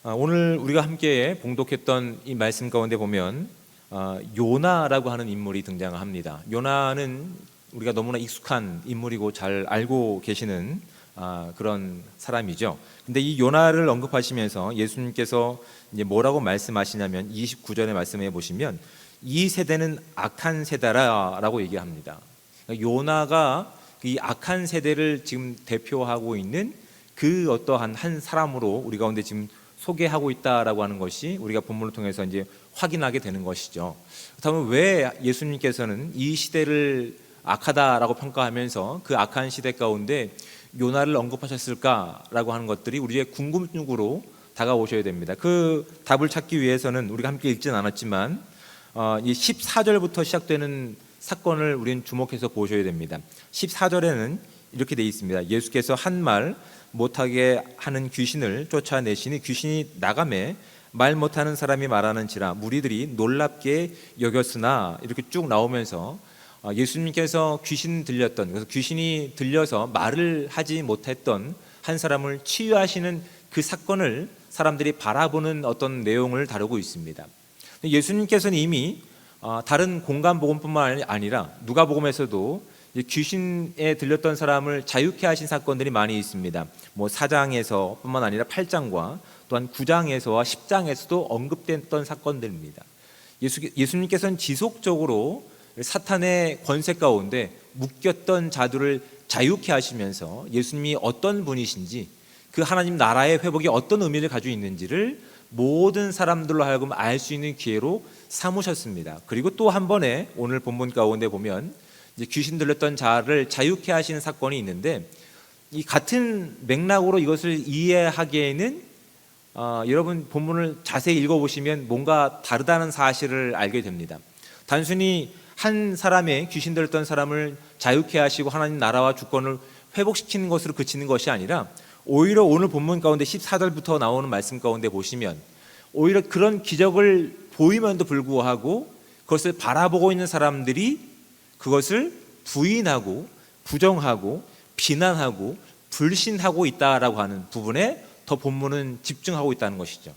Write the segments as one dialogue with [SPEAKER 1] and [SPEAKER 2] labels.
[SPEAKER 1] 오늘 우리가 함께 봉독했던 이 말씀 가운데 보면 요나라고 하는 인물이 등장합니다. 요나는 우리가 너무나 익숙한 인물이고 잘 알고 계시는 그런 사람이죠. 근데 이 요나를 언급하시면서 예수님께서 이제 뭐라고 말씀하시냐면 29절에 말씀해 보시면 이 세대는 악한 세대라라고 얘기합니다. 그러니까 요나가 이 악한 세대를 지금 대표하고 있는 그 어떠한 한 사람으로 우리 가운데 지금 소개하고 있다라고 하는 것이 우리가 본문을 통해서 이제 확인하게 되는 것이죠. 그렇다면 왜 예수님께서는 이 시대를 악하다라고 평가하면서 그 악한 시대 가운데 요나를 언급하셨을까라고 하는 것들이 우리의 궁금증으로 다가오셔야 됩니다. 그 답을 찾기 위해서는 우리가 함께 읽진 않았지만 이 14절부터 시작되는 사건을 우리는 주목해서 보셔야 됩니다. 14절에는 이렇게 되어 있습니다. 예수께서 한 말 못하게 하는 귀신을 쫓아내시니 귀신이 나가매 말 못하는 사람이 말하는지라 무리들이 놀랍게 여겼으나 이렇게 쭉 나오면서 예수님께서 귀신 들렸던, 그래서 귀신이 들려서 말을 하지 못했던 한 사람을 치유하시는 그 사건을 사람들이 바라보는 어떤 내용을 다루고 있습니다. 예수님께서는 이미 다른 공간 복음뿐만 아니라 누가복음에서도 귀신에 들렸던 사람을 자유케 하신 사건들이 많이 있습니다. 4장에서뿐만 아니라 8장과 또한 9장에서와 10장에서도 언급됐던 사건들입니다. 예수님께서는 지속적으로 사탄의 권세 가운데 묶였던 자들을 자유케 하시면서 예수님이 어떤 분이신지 그 하나님 나라의 회복이 어떤 의미를 가지고 있는지를 모든 사람들로 하여금 알 수 있는 기회로 삼으셨습니다. 그리고 또 한 번에 오늘 본문 가운데 보면 귀신 들렸던 자를 자유케 하시는 사건이 있는데 이 같은 맥락으로 이것을 이해하기에는 여러분 본문을 자세히 읽어보시면 뭔가 다르다는 사실을 알게 됩니다. 단순히 한 사람의 귀신 들렸던 사람을 자유케 하시고 하나님 나라와 주권을 회복시키는 것으로 그치는 것이 아니라 오히려 오늘 본문 가운데 14절부터 나오는 말씀 가운데 보시면 오히려 그런 기적을 보임에도 불구하고 그것을 바라보고 있는 사람들이 그것을 부인하고 부정하고 비난하고 불신하고 있다라고 하는 부분에 더 본문은 집중하고 있다는 것이죠.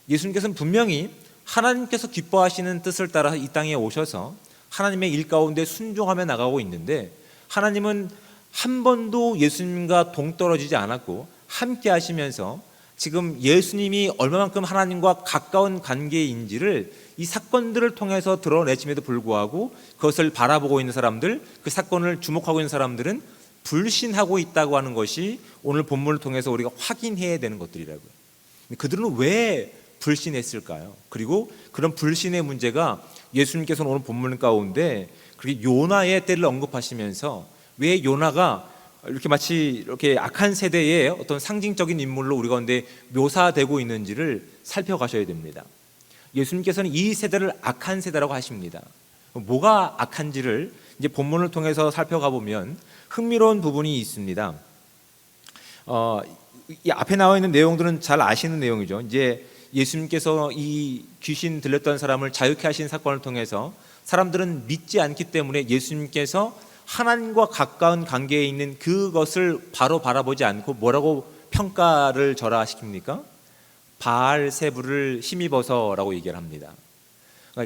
[SPEAKER 1] 예수님께서는 분명히 하나님께서 기뻐하시는 뜻을 따라 이 땅에 오셔서 하나님의 일 가운데 순종하며 나가고 있는데 하나님은 한 번도 예수님과 동떨어지지 않았고 함께 하시면서 지금 예수님이 얼마만큼 하나님과 가까운 관계인지를 이 사건들을 통해서 드러내심에도 불구하고 그것을 바라보고 있는 사람들, 그 사건을 주목하고 있는 사람들은 불신하고 있다고 하는 것이 오늘 본문을 통해서 우리가 확인해야 되는 것들이라고요. 그들은 왜 불신했을까요? 그리고 그런 불신의 문제가 예수님께서는 오늘 본문 가운데 그렇게 요나의 때를 언급하시면서 왜 요나가 이렇게 마치 이렇게 악한 세대의 어떤 상징적인 인물로 우리 가운데 묘사되고 있는지를 살펴가셔야 됩니다. 예수님께서는 이 세대를 악한 세대라고 하십니다. 뭐가 악한지를 이제 본문을 통해서 살펴가 보면 흥미로운 부분이 있습니다. 이 앞에 나와 있는 내용들은 잘 아시는 내용이죠. 이제 예수님께서 이 귀신 들렸던 사람을 자유케 하신 사건을 통해서 사람들은 믿지 않기 때문에 예수님께서 하나님과 가까운 관계에 있는 그것을 바로 바라보지 않고 뭐라고 평가를 절하시킵니까? 바알세불을 힘입어서라고 얘기를 합니다.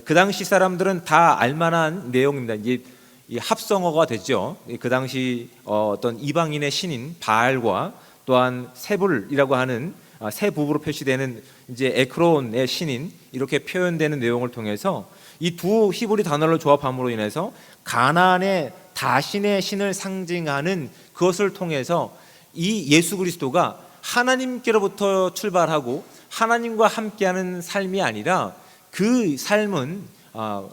[SPEAKER 1] 그 당시 사람들은 다 알만한 내용입니다. 이제 이 합성어가 되죠. 그 당시 어떤 이방인의 신인 바알과 또한 세불이라고 하는 세 부부로 표시되는 이제 에크론의 신인 이렇게 표현되는 내용을 통해서 이 두 히브리 단어를 조합함으로 인해서 가나안의 다신의 신을 상징하는 그것을 통해서 이 예수 그리스도가 하나님께로부터 출발하고 하나님과 함께하는 삶이 아니라 그 삶은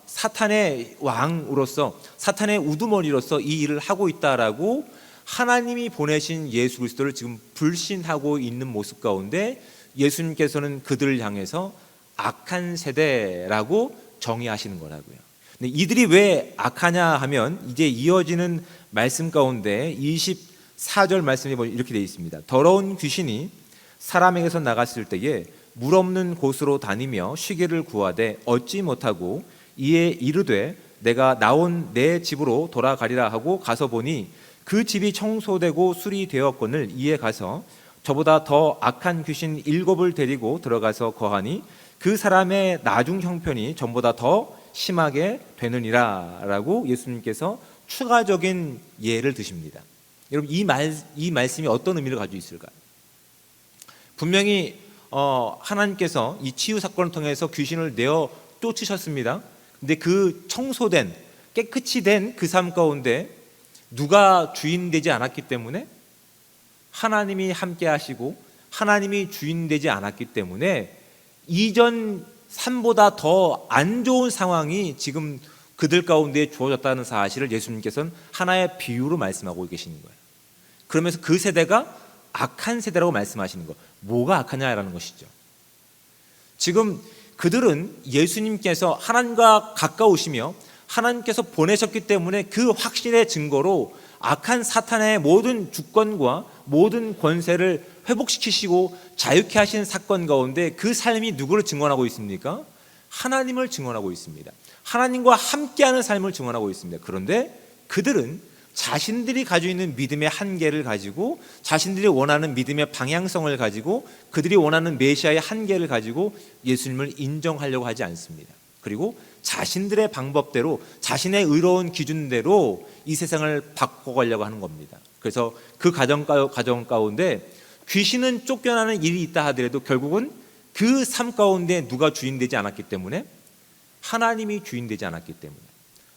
[SPEAKER 1] 사탄의 왕으로서 사탄의 우두머리로서 이 일을 하고 있다라고 하나님이 보내신 예수 그리스도를 지금 불신하고 있는 모습 가운데 예수님께서는 그들을 향해서 악한 세대라고 정의하시는 거라고요. 근데 이들이 왜 악하냐 하면 이제 이어지는 말씀 가운데 24절 말씀에 보면 이렇게 되어 있습니다. 더러운 귀신이 사람에게서 나갔을 때에 물 없는 곳으로 다니며 쉬기를 구하되 얻지 못하고 이에 이르되 내가 나온 내 집으로 돌아가리라 하고 가서 보니 그 집이 청소되고 수리되었거늘 이에 가서 저보다 더 악한 귀신 7을 데리고 들어가서 거하니 그 사람의 나중 형편이 전보다 더 심하게 되느니라 라고 예수님께서 추가적인 예를 드십니다. 여러분, 이 말씀이 어떤 의미를 가지고 있을까요? 분명히 하나님께서 이 치유 사건을 통해서 귀신을 내어 쫓으셨습니다. 근데 그 청소된, 깨끗이 된 그 삶 가운데 누가 주인 되지 않았기 때문에, 하나님이 함께 하시고 하나님이 주인 되지 않았기 때문에 이전 삶보다 더 안 좋은 상황이 지금 그들 가운데 주어졌다는 사실을 예수님께서는 하나의 비유로 말씀하고 계시는 거예요. 그러면서 그 세대가 악한 세대라고 말씀하시는 거, 뭐가 악하냐라는 것이죠. 지금 그들은 예수님께서 하나님과 가까우시며 하나님께서 보내셨기 때문에 그 확신의 증거로 악한 사탄의 모든 주권과 모든 권세를 회복시키시고 자유케 하신 사건 가운데 그 삶이 누구를 증언하고 있습니까? 하나님을 증언하고 있습니다. 하나님과 함께하는 삶을 증언하고 있습니다. 그런데 그들은 자신들이 가지고 있는 믿음의 한계를 가지고, 자신들이 원하는 믿음의 방향성을 가지고, 그들이 원하는 메시아의 한계를 가지고 예수님을 인정하려고 하지 않습니다. 그리고 자신들의 방법대로, 자신의 의로운 기준대로 이 세상을 바꿔가려고 하는 겁니다. 그래서 그 가정 가운데 귀신은 쫓겨나는 일이 있다 하더라도 결국은 그 삶 가운데 누가 주인되지 않았기 때문에, 하나님이 주인되지 않았기 때문에,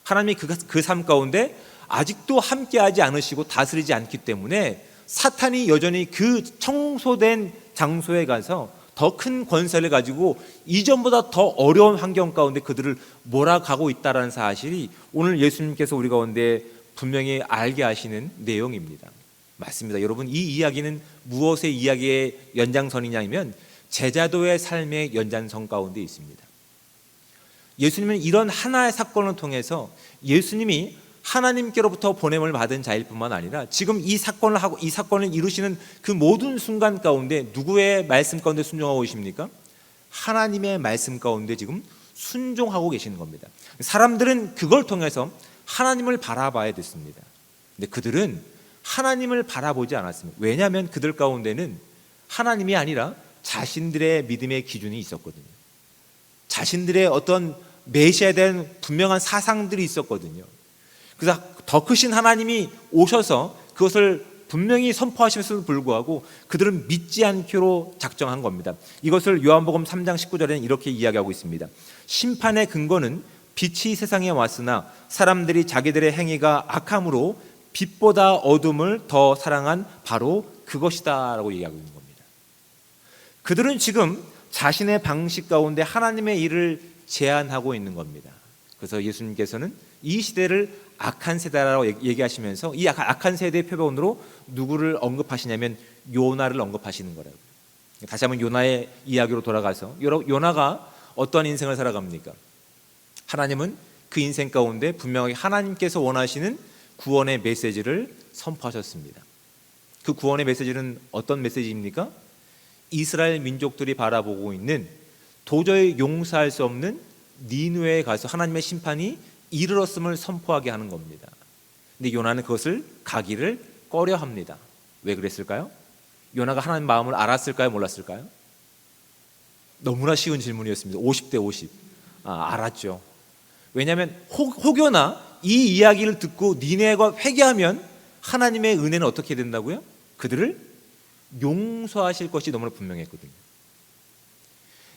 [SPEAKER 1] 하나님이 그 삶 가운데 아직도 함께하지 않으시고 다스리지 않기 때문에 사탄이 여전히 그 청소된 장소에 가서 더 큰 권세를 가지고 이전보다 더 어려운 환경 가운데 그들을 몰아가고 있다는 사실이 오늘 예수님께서 우리 가운데 분명히 알게 하시는 내용입니다. 맞습니다. 여러분, 이 이야기는 무엇의 이야기의 연장선이냐면 제자도의 삶의 연장선 가운데 있습니다. 예수님은 이런 하나의 사건을 통해서 예수님이 하나님께로부터 보냄을 받은 자일 뿐만 아니라 지금 이 사건을 이루시는 그 모든 순간 가운데 누구의 말씀 가운데 순종하고 계십니까? 하나님의 말씀 가운데 지금 순종하고 계시는 겁니다. 사람들은 그걸 통해서 하나님을 바라봐야 됐습니다. 근데 그들은 하나님을 바라보지 않았습니다. 왜냐하면 그들 가운데는 하나님이 아니라 자신들의 믿음의 기준이 있었거든요. 자신들의 어떤 메시아에 대한 분명한 사상들이 있었거든요. 그래서 더 크신 하나님이 오셔서 그것을 분명히 선포하시면서도 불구하고 그들은 믿지 않기로 작정한 겁니다. 이것을 요한복음 3장 19절에는 이렇게 이야기하고 있습니다. 심판의 근거는 빛이 세상에 왔으나 사람들이 자기들의 행위가 악함으로 빛보다 어둠을 더 사랑한 바로 그것이다 라고 얘기하고 있는 겁니다. 그들은 지금 자신의 방식 가운데 하나님의 일을 제한하고 있는 겁니다. 그래서 예수님께서는 이 시대를 악한 세대라고 얘기하시면서 이 악한 세대의 표본으로 누구를 언급하시냐면 요나를 언급하시는 거라고요. 다시 한번 요나의 이야기로 돌아가서 요나가 어떤 인생을 살아갑니까? 하나님은 그 인생 가운데 분명하게 하나님께서 원하시는 구원의 메시지를 선포하셨습니다. 그 구원의 메시지는 어떤 메시지입니까? 이스라엘 민족들이 바라보고 있는 도저히 용서할 수 없는 니느웨에 가서 하나님의 심판이 이르렀음을 선포하게 하는 겁니다. 근데 요나는 그것을 가기를 꺼려합니다. 왜 그랬을까요? 요나가 하나님 마음을 알았을까요? 몰랐을까요? 너무나 쉬운 질문이었습니다. 50대 50. 알았죠. 왜냐하면 혹여나 이 이야기를 듣고 니느웨가 회개하면 하나님의 은혜는 어떻게 된다고요? 그들을 용서하실 것이 너무나 분명했거든요.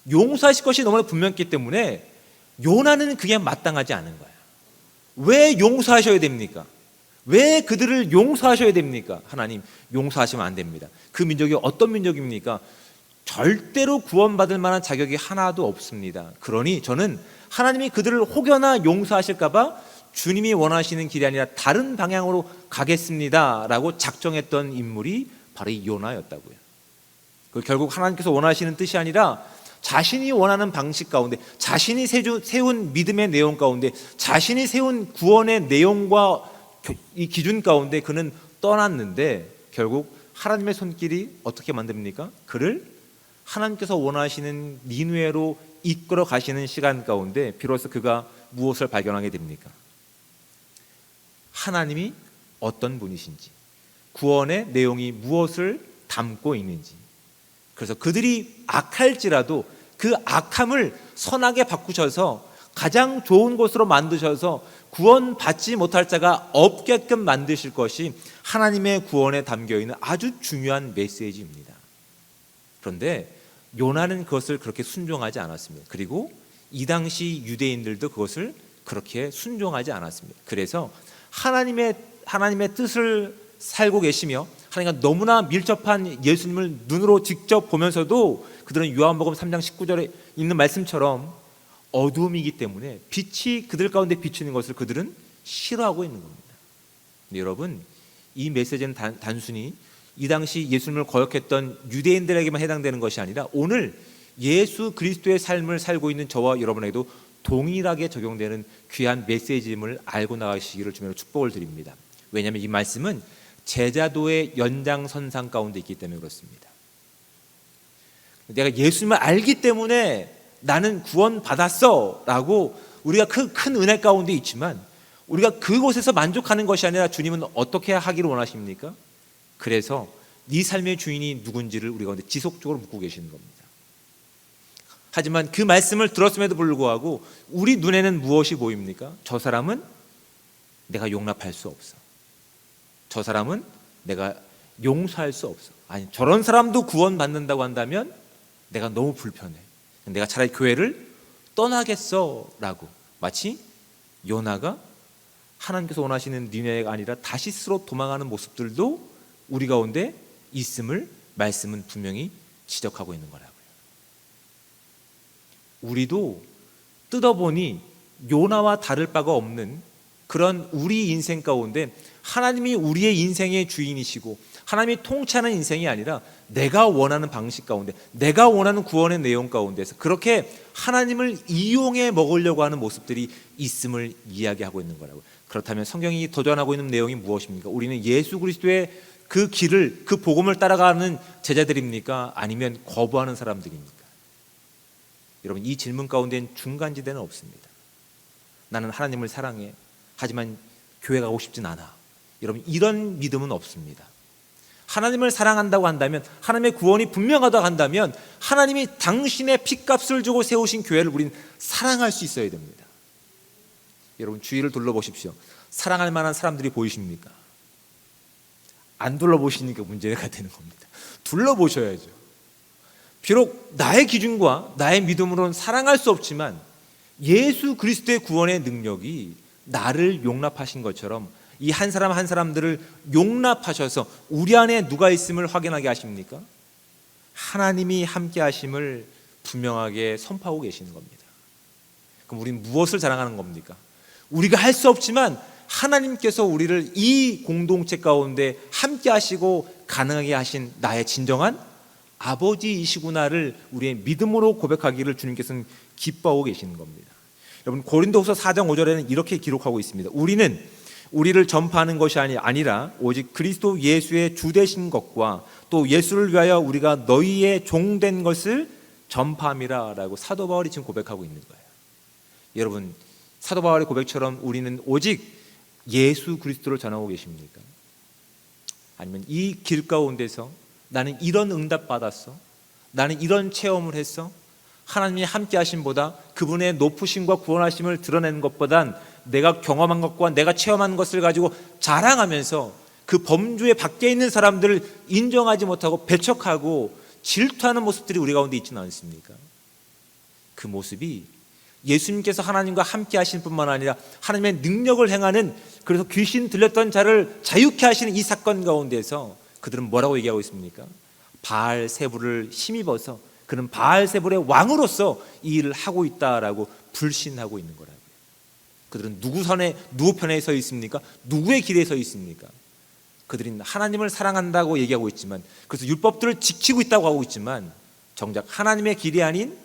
[SPEAKER 1] 용서하실 것이 너무나 분명했기 때문에 요나는 그게 마땅하지 않은 거예요. 왜 용서하셔야 됩니까? 왜 그들을 용서하셔야 됩니까? 하나님, 용서하시면 안 됩니다. 그 민족이 어떤 민족입니까? 절대로 구원받을 만한 자격이 하나도 없습니다. 그러니 저는 하나님이 그들을 혹여나 용서하실까 봐 주님이 원하시는 길이 아니라 다른 방향으로 가겠습니다 라고 작정했던 인물이 바로 이 요나였다고요. 결국 하나님께서 원하시는 뜻이 아니라 자신이 원하는 방식 가운데, 자신이 세운 믿음의 내용 가운데, 자신이 세운 구원의 내용과 이 기준 가운데 그는 떠났는데 결국 하나님의 손길이 어떻게 만듭니까? 그를 하나님께서 원하시는 니느웨로 이끌어 가시는 시간 가운데 비로소 그가 무엇을 발견하게 됩니까? 하나님이 어떤 분이신지, 구원의 내용이 무엇을 담고 있는지. 그래서 그들이 악할지라도 그 악함을 선하게 바꾸셔서 가장 좋은 곳으로 만드셔서 구원받지 못할 자가 없게끔 만드실 것이 하나님의 구원에 담겨있는 아주 중요한 메시지입니다. 그런데 요나는 그것을 그렇게 순종하지 않았습니다. 그리고 이 당시 유대인들도 그것을 그렇게 순종하지 않았습니다. 그래서 하나님의 뜻을 살고 계시며 하나님과 너무나 밀접한 예수님을 눈으로 직접 보면서도 그들은 요한복음 3장 19절에 있는 말씀처럼 어둠이기 때문에 빛이 그들 가운데 비추는 것을 그들은 싫어하고 있는 겁니다. 여러분, 이 메시지는 단순히 이 당시 예수님을 거역했던 유대인들에게만 해당되는 것이 아니라 오늘 예수 그리스도의 삶을 살고 있는 저와 여러분에게도 동일하게 적용되는 귀한 메시지임을 알고 나가시기를 주님으로 축복을 드립니다. 왜냐하면 이 말씀은 제자도의 연장선상 가운데 있기 때문에 그렇습니다. 내가 예수님을 알기 때문에 나는 구원받았어 라고 우리가 큰 은혜 가운데 있지만 우리가 그곳에서 만족하는 것이 아니라 주님은 어떻게 하기를 원하십니까? 그래서 네 삶의 주인이 누군지를 우리 가운데 지속적으로 묻고 계시는 겁니다. 하지만 그 말씀을 들었음에도 불구하고 우리 눈에는 무엇이 보입니까? 저 사람은 내가 용납할 수 없어. 저 사람은 내가 용서할 수 없어. 아니, 저런 사람도 구원받는다고 한다면 내가 너무 불편해. 내가 차라리 교회를 떠나겠어 라고, 마치 요나가 하나님께서 원하시는 니네가 아니라 다시스로 도망하는 모습들도 우리 가운데 있음을 말씀은 분명히 지적하고 있는 거라고요. 우리도 뜯어보니 요나와 다를 바가 없는 그런 우리 인생 가운데 하나님이 우리의 인생의 주인이시고 하나님이 통치하는 인생이 아니라 내가 원하는 방식 가운데, 내가 원하는 구원의 내용 가운데서 그렇게 하나님을 이용해 먹으려고 하는 모습들이 있음을 이야기하고 있는 거라고요. 그렇다면 성경이 도전하고 있는 내용이 무엇입니까? 우리는 예수 그리스도의 그 길을, 그 복음을 따라가는 제자들입니까? 아니면 거부하는 사람들입니까? 여러분, 이 질문 가운데는 중간지대는 없습니다. 나는 하나님을 사랑해, 하지만 교회 가고 싶진 않아. 여러분, 이런 믿음은 없습니다. 하나님을 사랑한다고 한다면, 하나님의 구원이 분명하다고 한다면 하나님이 당신의 핏값을 주고 세우신 교회를 우리는 사랑할 수 있어야 됩니다. 여러분, 주위를 둘러보십시오. 사랑할 만한 사람들이 보이십니까? 안 둘러보시니까 문제가 되는 겁니다. 둘러보셔야죠. 비록 나의 기준과 나의 믿음으로는 사랑할 수 없지만 예수 그리스도의 구원의 능력이 나를 용납하신 것처럼 이 한 사람 한 사람들을 용납하셔서 우리 안에 누가 있음을 확인하게 하십니까? 하나님이 함께 하심을 분명하게 선포하고 계시는 겁니다. 그럼 우리는 무엇을 자랑하는 겁니까? 우리가 할 수 없지만 하나님께서 우리를 이 공동체 가운데 함께 하시고 가능하게 하신 나의 진정한 아버지이시구나를 우리의 믿음으로 고백하기를 주님께서는 기뻐하고 계시는 겁니다. 여러분, 고린도후서 4장 5절에는 이렇게 기록하고 있습니다. 우리는 우리를 전파하는 것이 아니라 오직 그리스도 예수의 주 되신 것과 또 예수를 위하여 우리가 너희의 종된 것을 전파함이라 라고 사도 바울이 지금 고백하고 있는 거예요. 여러분, 사도 바울의 고백처럼 우리는 오직 예수 그리스도를 전하고 계십니까? 아니면 이 길 가운데서 나는 이런 응답 받았어, 나는 이런 체험을 했어, 하나님이 함께 하심보다 그분의 높으심과 구원하심을 드러내는 것보단 내가 경험한 것과 내가 체험한 것을 가지고 자랑하면서 그 범주에 밖에 있는 사람들을 인정하지 못하고 배척하고 질투하는 모습들이 우리 가운데 있지는 않습니까? 그 모습이 예수님께서 하나님과 함께 하신 뿐만 아니라 하나님의 능력을 행하는, 그래서 귀신 들렸던 자를 자유케 하시는 이 사건 가운데서 그들은 뭐라고 얘기하고 있습니까? 바알세불을 힘입어서 그는 바알세불의 왕으로서 이 일을 하고 있다라고 불신하고 있는 거라고요. 그들은 누구 편에 서 있습니까? 누구의 길에 서 있습니까? 그들은 하나님을 사랑한다고 얘기하고 있지만, 그래서 율법들을 지키고 있다고 하고 있지만 정작 하나님의 길이 아닌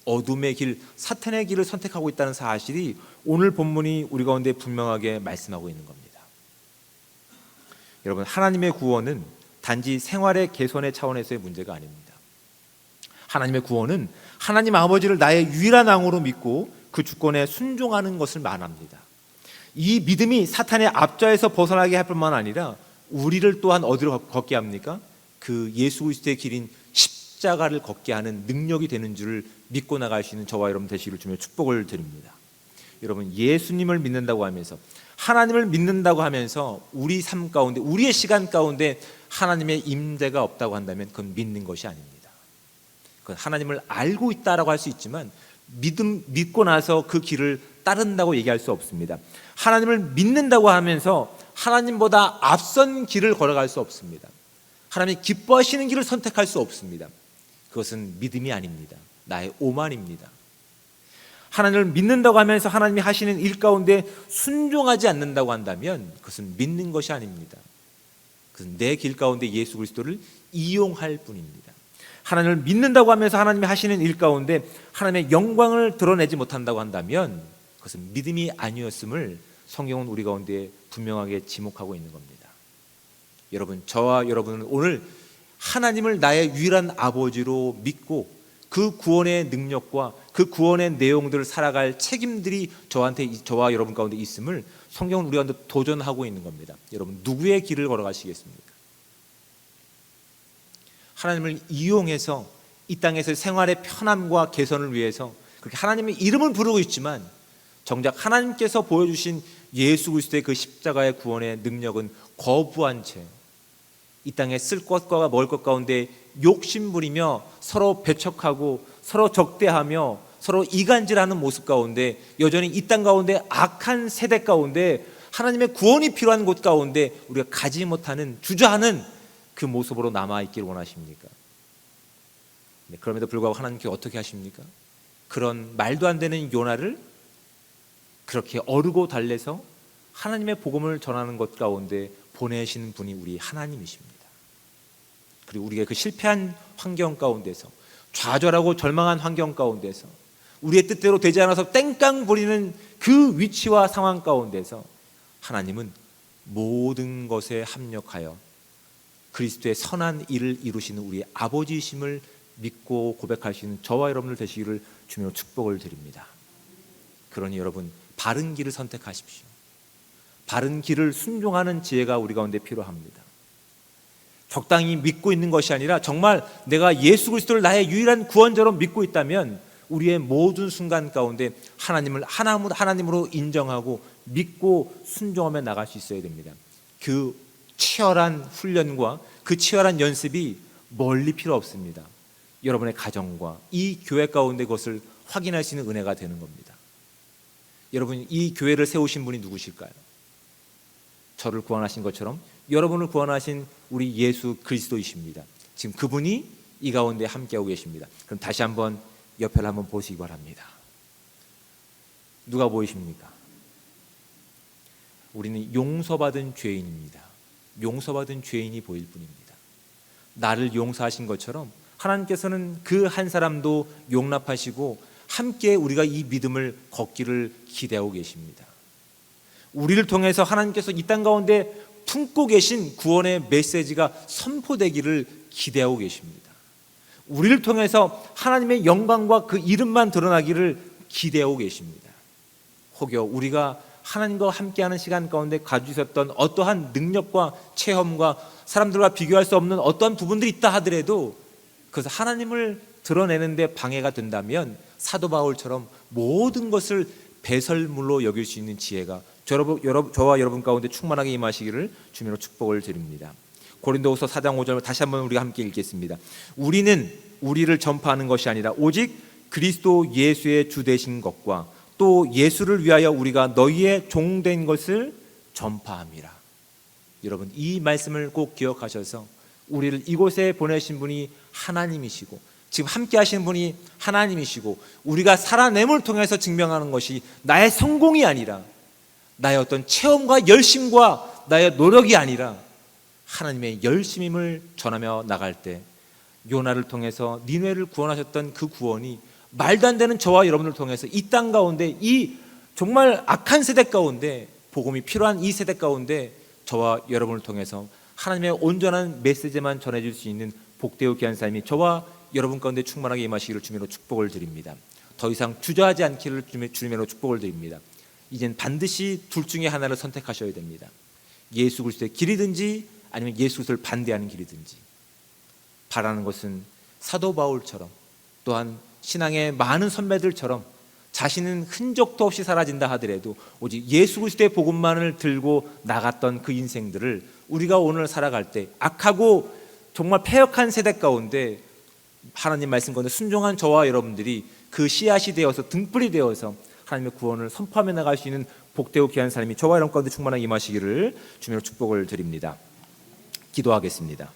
[SPEAKER 1] 어둠의 길, 사탄의 길을 선택하고 있다는 사실이 오늘 본문이 우리 가운데 분명하게 말씀하고 있는 겁니다. 여러분, 하나님의 구원은 단지 생활의 개선의 차원에서의 문제가 아닙니다. 하나님의 구원은 하나님 아버지를 나의 유일한 왕으로 믿고 그 주권에 순종하는 것을 말합니다. 이 믿음이 사탄의 압좌에서 벗어나게 할 뿐만 아니라 우리를 또한 어디로 걷게 합니까? 그 예수 그리스도의 길인 십자가를 걷게 하는 능력이 되는 줄을 믿고 나갈 수 있는 저와 여러분 되시기를 주며 축복을 드립니다. 여러분, 예수님을 믿는다고 하면서, 하나님을 믿는다고 하면서 우리 삶 가운데, 우리의 시간 가운데 하나님의 임재가 없다고 한다면 그건 믿는 것이 아닙니다. 그건 하나님을 알고 있다라고 할 수 있지만 믿고 나서 그 길을 따른다고 얘기할 수 없습니다. 하나님을 믿는다고 하면서 하나님보다 앞선 길을 걸어갈 수 없습니다. 하나님이 기뻐하시는 길을 선택할 수 없습니다. 그것은 믿음이 아닙니다. 나의 오만입니다. 하나님을 믿는다고 하면서 하나님이 하시는 일 가운데 순종하지 않는다고 한다면 그것은 믿는 것이 아닙니다. 그것은 내 길 가운데 예수 그리스도를 이용할 뿐입니다. 하나님을 믿는다고 하면서 하나님이 하시는 일 가운데 하나님의 영광을 드러내지 못한다고 한다면 그것은 믿음이 아니었음을 성경은 우리 가운데 분명하게 지목하고 있는 겁니다. 여러분, 저와 여러분은 오늘 하나님을 나의 유일한 아버지로 믿고 그 구원의 능력과 그 구원의 내용들을 살아갈 책임들이 저와 여러분 가운데 있음을 성경은 우리 가운데 도전하고 있는 겁니다. 여러분, 누구의 길을 걸어가시겠습니까? 하나님을 이용해서 이 땅에서 생활의 편함과 개선을 위해서 그렇게 하나님의 이름을 부르고 있지만 정작 하나님께서 보여주신 예수 그리스도의 그 십자가의 구원의 능력은 거부한 채 이 땅에 쓸 것과 먹을 것 가운데 욕심부리며 서로 배척하고 서로 적대하며 서로 이간질하는 모습 가운데 여전히 이 땅 가운데 악한 세대 가운데 하나님의 구원이 필요한 곳 가운데 우리가 가지 못하는 주저하는 그 모습으로 남아있기를 원하십니까? 네, 그럼에도 불구하고 하나님께 어떻게 하십니까? 그런 말도 안 되는 요나를 그렇게 어르고 달래서 하나님의 복음을 전하는 것 가운데 보내시는 분이 우리 하나님이십니다. 그리고 우리가 그 실패한 환경 가운데서 좌절하고 절망한 환경 가운데서 우리의 뜻대로 되지 않아서 땡깡 부리는 그 위치와 상황 가운데서 하나님은 모든 것에 합력하여 그리스도의 선한 일을 이루시는 우리 아버지이심을 믿고 고백할 수 있는 저와 여러분들 되시기를 주며 축복을 드립니다. 그러니 여러분, 바른 길을 선택하십시오. 바른 길을 순종하는 지혜가 우리 가운데 필요합니다. 적당히 믿고 있는 것이 아니라 정말 내가 예수 그리스도를 나의 유일한 구원자로 믿고 있다면 우리의 모든 순간 가운데 하나님을 하나님으로 인정하고 믿고 순종하며 나갈 수 있어야 됩니다. 그 치열한 훈련과 그 치열한 연습이 멀리 필요 없습니다. 여러분의 가정과 이 교회 가운데 그것을 확인할 수 있는 은혜가 되는 겁니다. 여러분, 이 교회를 세우신 분이 누구실까요? 저를 구원하신 것처럼 여러분을 구원하신 우리 예수 그리스도이십니다. 지금 그분이 이 가운데 함께하고 계십니다. 그럼 다시 한번 옆을 한번 보시기 바랍니다. 누가 보이십니까? 우리는 용서받은 죄인입니다. 용서받은 죄인이 보일 뿐입니다. 나를 용서하신 것처럼 하나님께서는 그 한 사람도 용납하시고 함께 우리가 이 믿음을 걷기를 기대하고 계십니다. 우리를 통해서 하나님께서 이 땅 가운데 품고 계신 구원의 메시지가 선포되기를 기대하고 계십니다. 우리를 통해서 하나님의 영광과 그 이름만 드러나기를 기대하고 계십니다. 혹여 우리가 하나님과 함께하는 시간 가운데 가지고 있었던 어떠한 능력과 체험과 사람들과 비교할 수 없는 어떠한 부분들이 있다 하더라도 그래서 하나님을 드러내는데 방해가 된다면 사도 바울처럼 모든 것을 배설물로 여길 수 있는 지혜가 저와 여러분 가운데 충만하게 임하시기를 주님으로 축복을 드립니다. 고린도후서 4장 5절 다시 한번 우리가 함께 읽겠습니다. 우리는 우리를 전파하는 것이 아니라 오직 그리스도 예수의 주 되신 것과 또 예수를 위하여 우리가 너희의 종된 것을 전파함이라. 여러분, 이 말씀을 꼭 기억하셔서 우리를 이곳에 보내신 분이 하나님이시고 지금 함께 하시는 분이 하나님이시고 우리가 살아냄을 통해서 증명하는 것이 나의 성공이 아니라 나의 어떤 체험과 열심과 나의 노력이 아니라 하나님의 열심임을 전하며 나갈 때 요나를 통해서 니느웨를 구원하셨던 그 구원이 말도 안 되는 저와 여러분을 통해서 이 땅 가운데 이 정말 악한 세대 가운데 복음이 필요한 이 세대 가운데 저와 여러분을 통해서 하나님의 온전한 메시지만 전해줄 수 있는 복되고 귀한 삶이 저와 여러분 가운데 충만하게 임하시기를 주님으로 축복을 드립니다. 더 이상 주저하지 않기를 주님으로 축복을 드립니다. 이젠 반드시 둘 중에 하나를 선택하셔야 됩니다. 예수 그리스도의 길이든지 아니면 예수 그리스도를 반대하는 길이든지. 바라는 것은 사도 바울처럼 또한 신앙의 많은 선배들처럼 자신은 흔적도 없이 사라진다 하더라도 오직 예수 그리스도의 복음만을 들고 나갔던 그 인생들을 우리가 오늘 살아갈 때 악하고 정말 패역한 세대 가운데 하나님 말씀 가운데 순종한 저와 여러분들이 그 씨앗이 되어서 등불이 되어서 하나님의 구원을 선포하며 나갈 수 있는 복되고 귀한 삶이 저와 여러분 가운데 충만하게 임하시기를 주님으로 축복을 드립니다. 기도하겠습니다.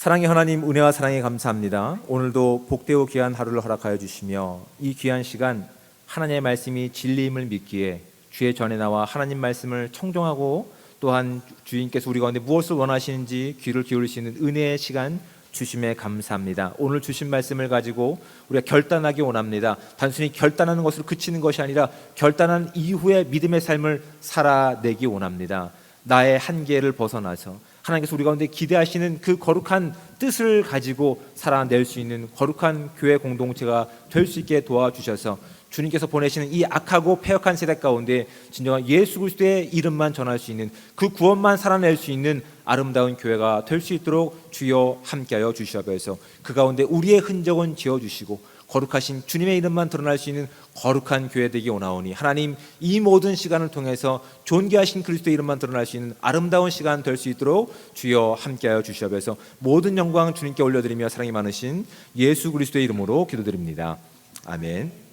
[SPEAKER 1] 사랑의 하나님, 은혜와 사랑에 감사합니다. 오늘도 복되고 귀한 하루를 허락하여 주시며 이 귀한 시간 하나님의 말씀이 진리임을 믿기에 주의 전에 나와 하나님 말씀을 청종하고 또한 주인께서 우리 가운데 무엇을 원하시는지 귀를 기울일 수 있는 은혜의 시간 주심에 감사합니다. 오늘 주신 말씀을 가지고 우리가 결단하기 원합니다. 단순히 결단하는 것으로 그치는 것이 아니라 결단한 이후의 믿음의 삶을 살아내기 원합니다. 나의 한계를 벗어나서 하나님께서 우리 가운데 기대하시는 그 거룩한 뜻을 가지고 살아낼 수 있는 거룩한 교회 공동체가 될 수 있게 도와주셔서 주님께서 보내시는 이 악하고 패역한 세대 가운데 진정한 예수 그리스도의 이름만 전할 수 있는 그 구원만 살아낼 수 있는 아름다운 교회가 될 수 있도록 주여 함께하여 주시옵소서. 그 가운데 우리의 흔적은 지워주시고 거룩하신 주님의 이름만 드러날 수 있는 거룩한 교회 되기 원하오니 하나님 이 모든 시간을 통해서 존귀하신 그리스도의 이름만 드러날 수 있는 아름다운 시간 될 수 있도록 주여 함께하여 주시옵소서. 모든 영광 주님께 올려드리며 사랑이 많으신 예수 그리스도의 이름으로 기도드립니다. 아멘.